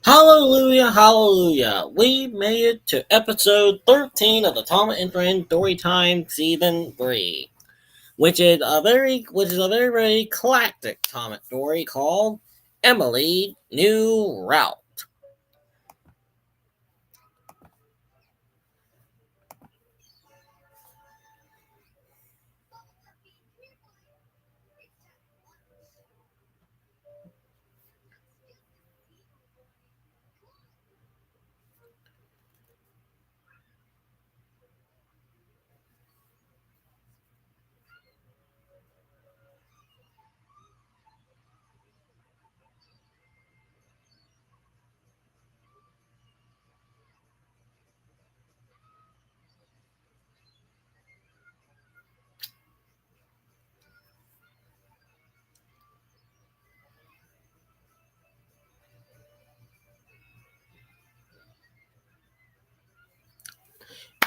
Hallelujah, hallelujah. We made it to episode 13 of the Tom and Friend Storytime Season 3, which is a very classic Tom story called Emily New Route.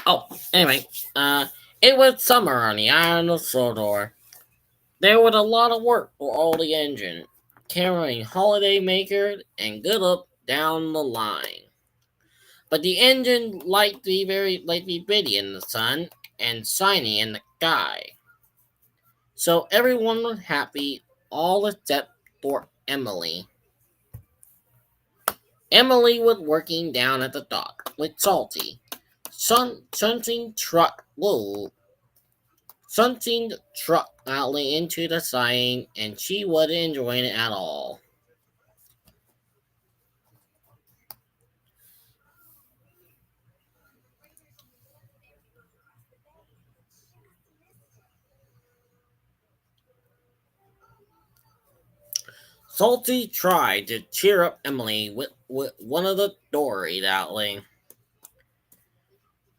Oh, anyway, uh, it was summer on the island of Sodor. There was a lot of work for all the engine, carrying holiday makers and good up down the line. But the engine liked to be busy in the sun and shiny in the sky. So everyone was happy, all except for Emily. Emily was working down at the dock with Salty. Something truck loudly into the siding, and she wasn't enjoying it at all. Salty tried to cheer up Emily with one of the stories outling.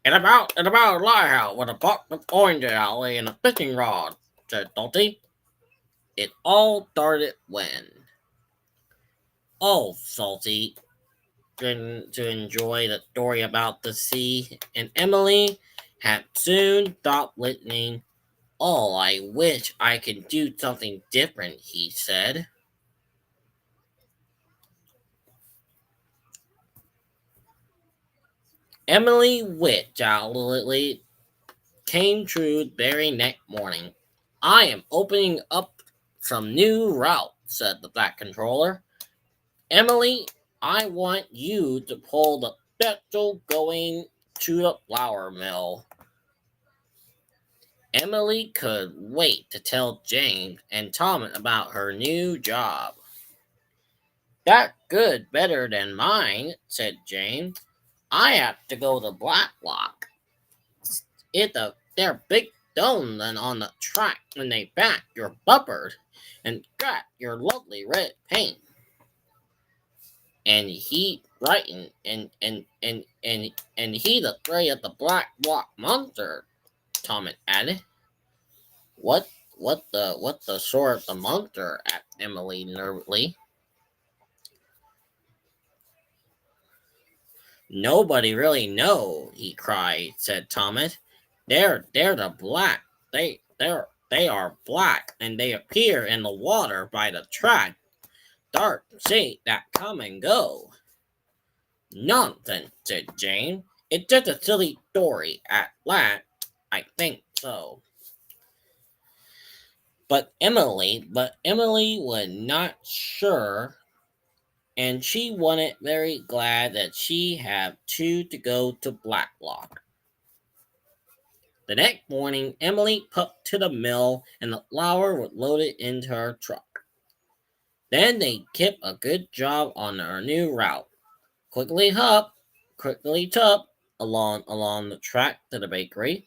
And about a lighthouse with a box of oranges alley and a fishing rod, said Salty. It all started when. Oh, Salty didn't to enjoy the story about the sea, and Emily had soon stopped listening. Oh, I wish I could do something different, he said. Emily wished outwardly came true the very next morning. I am opening up some new route, said the Black Controller. Emily, I want you to pull the petrol going to the flour mill. Emily could wait to tell James and Tom about her new job. That's good, better than mine, said James. I have to go to Blacklock. They're big stones on the track when they back your bumpers and got your lovely red paint. And he brightened and he's afraid of the black rock monster, Tom added. What the sort of the monster? Asked Emily nervously. Nobody really know, he cried, said Thomas. They're the black. They are black and they appear in the water by the track. Dark sea that come and go. Nonsense, said Jane. It's just a silly story at last. I think so. But Emily was not sure, and she wasn't very glad that she had to go to Blacklock. The next morning, Emily puffed to the mill, and the flour was loaded into her truck. Then they kept a good job on their new route. Quickly hop, quickly tup, along the track to the bakery.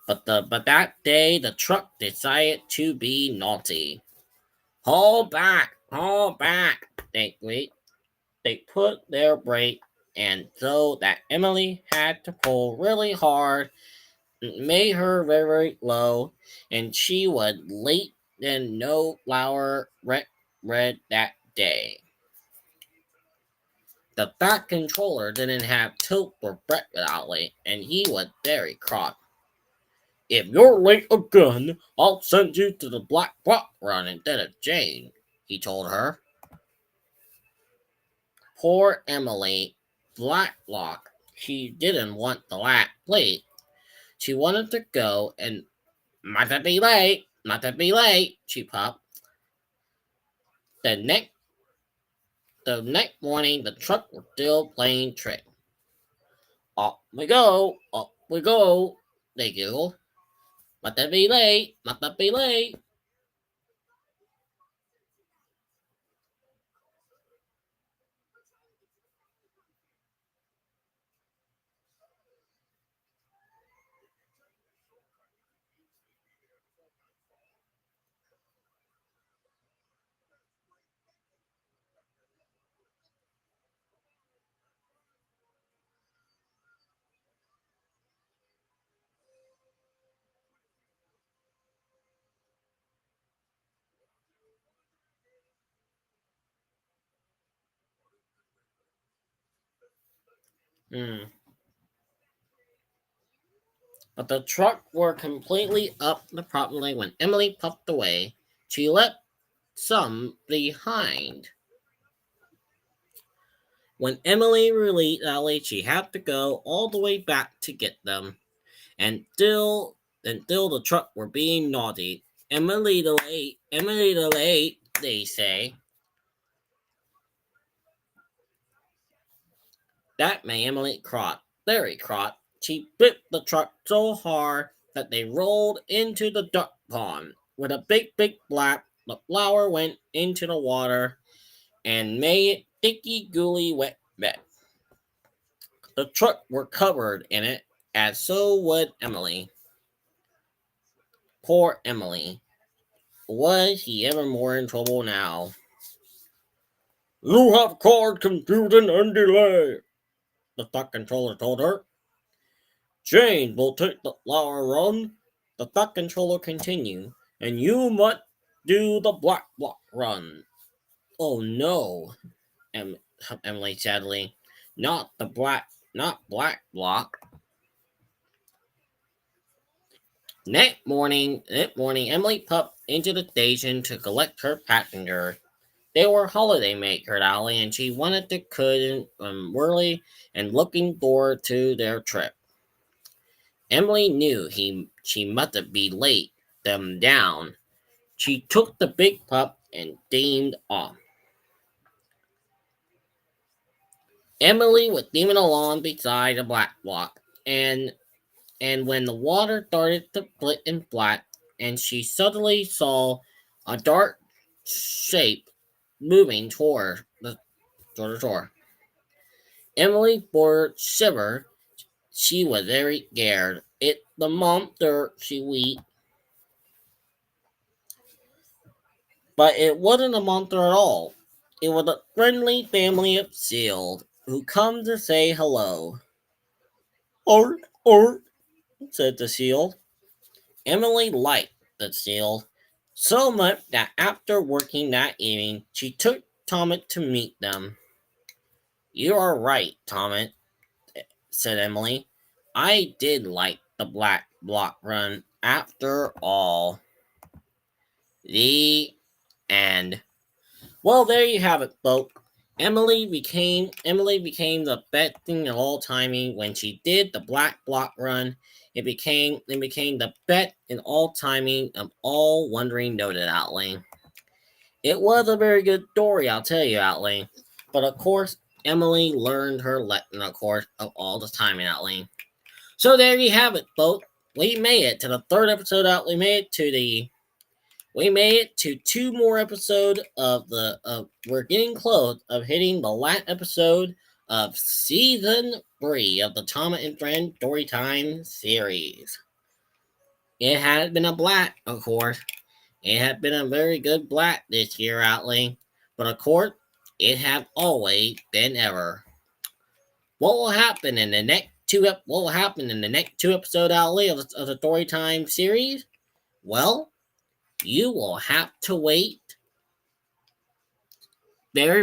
But that day the truck decided to be naughty. Haul back, they put their brake, and so that Emily had to pull really hard, it made her very low, and she was late and no flour red that day. The Fat Controller didn't have toast for breakfast outlay, and he was very cross. If you're late again, I'll send you to the Black Rock Run instead of Jane, he told her. Poor Emily Blacklock. She didn't want the last plate. She wanted to go and might not be late, not to be late, she puffed. The next the next morning the truck was still playing trick. Up we go, they giggled. Might not be late, might not be late. Hmm. But the truck were completely up the properly when Emily puffed away. She left some behind. When Emily released Ellie, she had to go all the way back to get them. And still the truck were being naughty. Emily the late, they say. That made Emily cross, very cross. She bit the truck so hard that they rolled into the duck pond. With a big blap, the flour went into the water and made it sticky, gooey, wet. The truck were covered in it, as so would Emily. Poor Emily. Was he ever more in trouble now? You have caused confusion and delay, the truck controller told her. Jane will take the flower run, the truck controller continued, and you must do the black block run. Oh no, em- Emily sadly. Not black block. Next morning, Emily popped into the station to collect her passenger. They were holiday maker alley, and she wanted to could early and looking forward to their trip. Emily knew she must be late them down. She took the big pup and steamed off. Emily was steaming along beside the black block, and when the water started to split and flat, and she suddenly saw a dark shape moving toward the shore. Emily bore shiver. She was very scared. It the monster, she wept. But it wasn't a monster at all. It was a friendly family of seals who come to say hello. Art, art, said the seal. Emily liked the seal so much that after working that evening, she took Tomet to meet them. You are right, Tomet, said Emily. I did like the black block run after all. The end. Well, there you have it, folks. Emily became the best thing of all timing when she did the black block run. It became the bet in all timing of all wondering noted Outling. It was a very good story, I'll tell you, Outling. But of course, Emily learned her lesson, of course, of all the timing Outling. So there you have it, folks. We made it to the third episode out. We made it to two more episodes of we're getting close of hitting the last episode of season 3 of the Tom and Friend Storytime series. It has been a blast, of course. It has been a very good blast this year, Outling. But of course, it has always been ever. What will happen in the next two episode Outling of the Storytime series? Well, you will have to wait very